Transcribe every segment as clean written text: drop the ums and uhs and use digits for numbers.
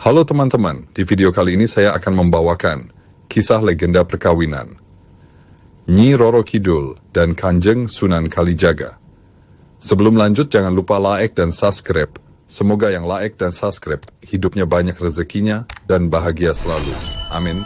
Halo teman-teman, di video kali ini saya akan membawakan kisah legenda perkawinan Nyi Roro Kidul dan Kanjeng Sunan Kalijaga. Sebelum lanjut, jangan lupa like dan subscribe. Semoga yang like dan subscribe hidupnya banyak rezekinya dan bahagia selalu. Amin.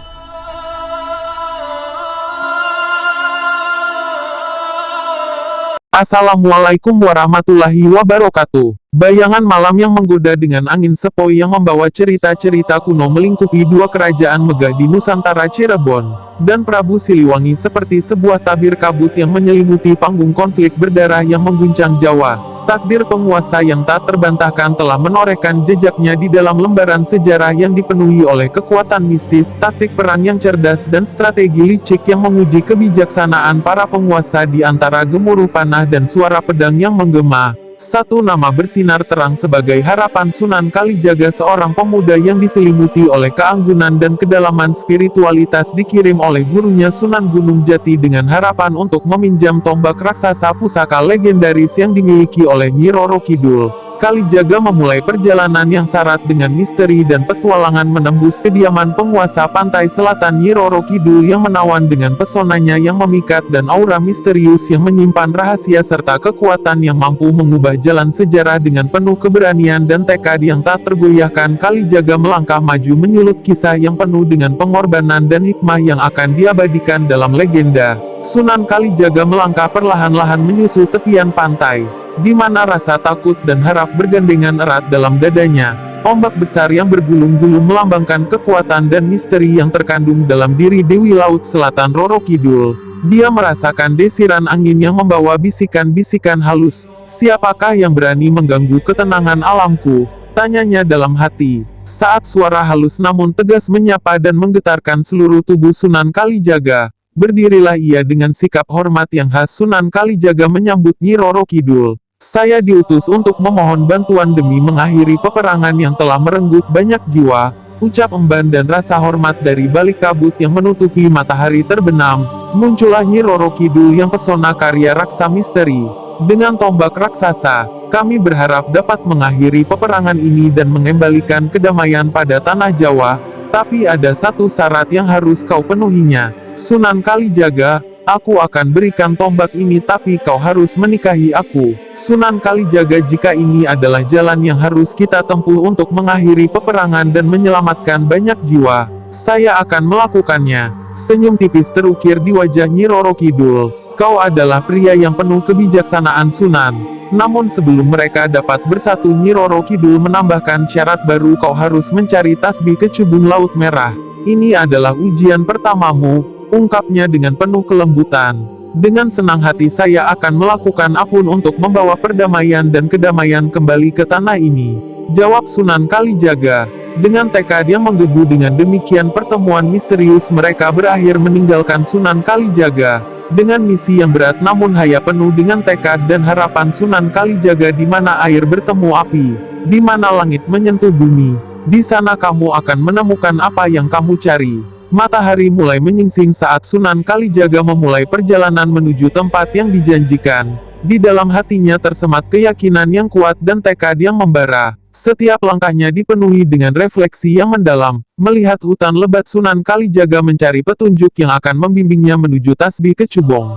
Assalamualaikum warahmatullahi wabarakatuh. Bayangan malam yang menggoda dengan angin sepoi yang membawa cerita-cerita kuno melingkupi dua kerajaan megah di Nusantara Cirebon dan Prabu Siliwangi seperti sebuah tabir kabut yang menyelimuti panggung konflik berdarah yang mengguncang Jawa. Takdir penguasa yang tak terbantahkan telah menorehkan jejaknya di dalam lembaran sejarah yang dipenuhi oleh kekuatan mistis, taktik perang yang cerdas dan strategi licik yang menguji kebijaksanaan para penguasa di antara gemuruh panah dan suara pedang yang menggema. Satu nama bersinar terang sebagai harapan Sunan Kalijaga, seorang pemuda yang diselimuti oleh keanggunan dan kedalaman spiritualitas, dikirim oleh gurunya Sunan Gunung Jati dengan harapan untuk meminjam tombak raksasa pusaka legendaris yang dimiliki oleh Nyi Roro Kidul. Kalijaga memulai perjalanan yang syarat dengan misteri dan petualangan menembus kediaman penguasa pantai selatan Nyi Roro Kidul yang menawan dengan pesonanya yang memikat dan aura misterius yang menyimpan rahasia serta kekuatan yang mampu mengubah jalan sejarah dengan penuh keberanian dan tekad yang tak tergoyahkan. Kalijaga melangkah maju menyulut kisah yang penuh dengan pengorbanan dan hikmah yang akan diabadikan dalam legenda. Sunan Kalijaga melangkah perlahan-lahan menyusut tepian pantai, di mana rasa takut dan harap bergandengan erat dalam dadanya. Ombak besar yang bergulung-gulung melambangkan kekuatan dan misteri yang terkandung dalam diri Dewi Laut Selatan Roro Kidul. Dia merasakan desiran angin yang membawa bisikan-bisikan halus. "Siapakah yang berani mengganggu ketenangan alamku?" tanyanya dalam hati. Saat suara halus namun tegas menyapa dan menggetarkan seluruh tubuh Sunan Kalijaga, berdirilah ia dengan sikap hormat yang khas. Sunan Kalijaga menyambut Nyi Roro Kidul. "Saya diutus untuk memohon bantuan demi mengakhiri peperangan yang telah merenggut banyak jiwa," ucap emban dan rasa hormat dari balik kabut yang menutupi matahari terbenam. Muncullah Nyi Roro Kidul yang pesona karya raksa misteri. Dengan tombak raksasa, kami berharap dapat mengakhiri peperangan ini dan mengembalikan kedamaian pada tanah Jawa. Tapi ada satu syarat yang harus kau penuhinya, Sunan Kalijaga. "Aku akan berikan tombak ini tapi kau harus menikahi aku." "Sunan Kalijaga, jika ini adalah jalan yang harus kita tempuh untuk mengakhiri peperangan dan menyelamatkan banyak jiwa, saya akan melakukannya." Senyum tipis terukir di wajah Nyi Roro Kidul. "Kau adalah pria yang penuh kebijaksanaan, Sunan." Namun sebelum mereka dapat bersatu, Nyi Roro Kidul menambahkan syarat baru. "Kau harus mencari tasbih kecubung Laut Merah. Ini adalah ujian pertamamu," ungkapnya dengan penuh kelembutan. "Dengan senang hati saya akan melakukan apapun untuk membawa perdamaian dan kedamaian kembali ke tanah ini," jawab Sunan Kalijaga. Dengan tekad yang menggebu, dengan demikian pertemuan misterius mereka berakhir meninggalkan Sunan Kalijaga dengan misi yang berat namun hanya penuh dengan tekad dan harapan. Sunan Kalijaga, di mana air bertemu api, di mana langit menyentuh bumi, di sana kamu akan menemukan apa yang kamu cari. Matahari mulai menyingsing saat Sunan Kalijaga memulai perjalanan menuju tempat yang dijanjikan. Di dalam hatinya tersemat keyakinan yang kuat dan tekad yang membara. Setiap langkahnya dipenuhi dengan refleksi yang mendalam. Melihat hutan lebat, Sunan Kalijaga mencari petunjuk yang akan membimbingnya menuju tasbih kecubung.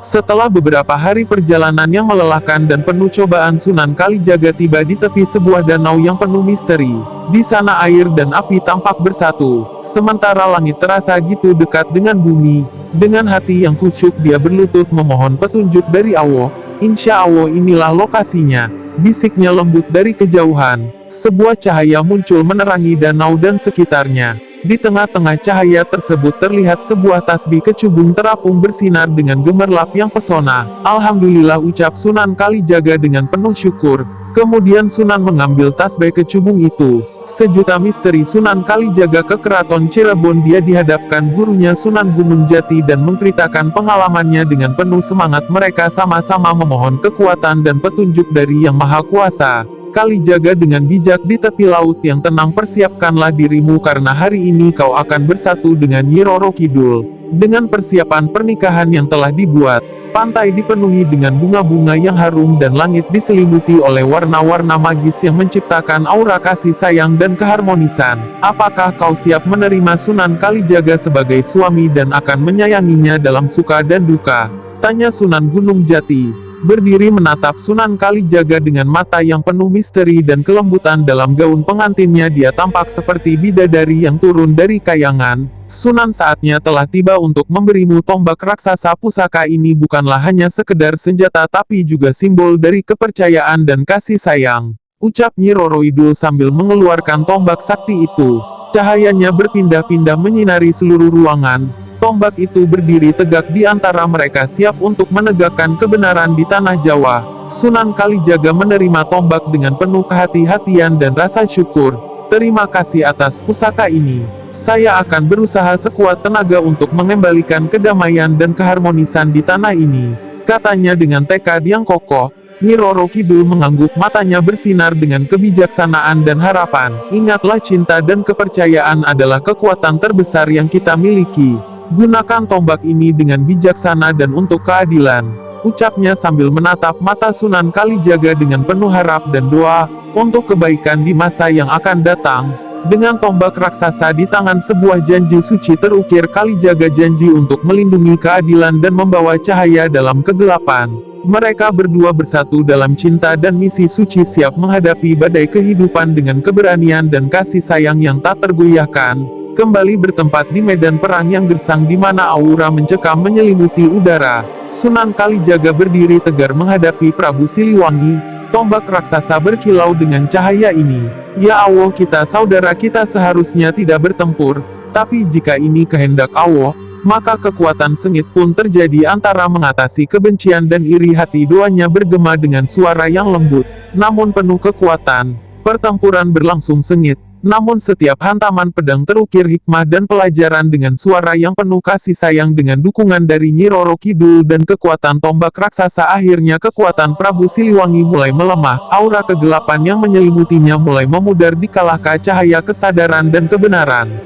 Setelah beberapa hari perjalanan yang melelahkan dan penuh cobaan, Sunan Kalijaga tiba di tepi sebuah danau yang penuh misteri. Di sana air dan api tampak bersatu, sementara langit terasa gitu dekat dengan bumi. Dengan hati yang khusyuk dia berlutut memohon petunjuk dari Allah. "Insya Allah inilah lokasinya," bisiknya lembut dari kejauhan. Sebuah cahaya muncul menerangi danau dan sekitarnya. Di tengah-tengah cahaya tersebut terlihat sebuah tasbih kecubung terapung bersinar dengan gemerlap yang pesona. "Alhamdulillah," ucap Sunan Kalijaga dengan penuh syukur. Kemudian Sunan mengambil tasbih kecubung itu. Sejuta misteri Sunan Kalijaga ke Keraton Cirebon. Dia dihadapkan gurunya Sunan Gunung Jati dan menceritakan pengalamannya dengan penuh semangat. Mereka sama-sama memohon kekuatan dan petunjuk dari Yang Maha Kuasa. Kalijaga dengan bijak di tepi laut yang tenang, persiapkanlah dirimu karena hari ini kau akan bersatu dengan Nyi Roro Kidul. Dengan persiapan pernikahan yang telah dibuat, pantai dipenuhi dengan bunga-bunga yang harum dan langit diselimuti oleh warna-warna magis yang menciptakan aura kasih sayang dan keharmonisan. Apakah kau siap menerima Sunan Kalijaga sebagai suami dan akan menyayanginya dalam suka dan duka? Tanya Sunan Gunung Jati. Berdiri menatap Sunan Kalijaga dengan mata yang penuh misteri dan kelembutan. Dalam gaun pengantinnya dia tampak seperti bidadari yang turun dari kayangan. Sunan, saatnya telah tiba untuk memberimu tombak raksasa. Pusaka ini bukanlah hanya sekedar senjata tapi juga simbol dari kepercayaan dan kasih sayang, ucap Nyi Roro Kidul sambil mengeluarkan tombak sakti itu. Cahayanya berpindah-pindah menyinari seluruh ruangan. Tombak itu berdiri tegak di antara mereka, siap untuk menegakkan kebenaran di tanah Jawa. Sunan Kalijaga menerima tombak dengan penuh kehati-hatian dan rasa syukur. Terima kasih atas pusaka ini. Saya akan berusaha sekuat tenaga untuk mengembalikan kedamaian dan keharmonisan di tanah ini, katanya dengan tekad yang kokoh. Nyi Roro Kidul mengangguk, matanya bersinar dengan kebijaksanaan dan harapan. Ingatlah, cinta dan kepercayaan adalah kekuatan terbesar yang kita miliki. Gunakan tombak ini dengan bijaksana dan untuk keadilan, ucapnya sambil menatap mata Sunan Kalijaga dengan penuh harap dan doa untuk kebaikan di masa yang akan datang. Dengan tombak raksasa di tangan, sebuah janji suci terukir. Kalijaga janji untuk melindungi keadilan dan membawa cahaya dalam kegelapan. Mereka berdua bersatu dalam cinta dan misi suci, siap menghadapi badai kehidupan dengan keberanian dan kasih sayang yang tak tergoyahkan. Kembali bertempat di medan perang yang gersang di mana aura mencekam menyelimuti udara. Sunan Kalijaga berdiri tegar menghadapi Prabu Siliwangi. Tombak raksasa berkilau dengan cahaya ini. Ya Allah, saudara kita seharusnya tidak bertempur, tapi jika ini kehendak Allah, maka kekuatan sengit pun terjadi antara mengatasi kebencian dan iri hati. Doanya bergema dengan suara yang lembut, namun penuh kekuatan. Pertempuran berlangsung sengit. Namun setiap hantaman pedang terukir hikmah dan pelajaran. Dengan suara yang penuh kasih sayang, dengan dukungan dari Nyi Roro Kidul dan kekuatan tombak raksasa, akhirnya kekuatan Prabu Siliwangi mulai melemah. Aura kegelapan yang menyelimutinya mulai memudar dikalahkan cahaya kesadaran dan kebenaran.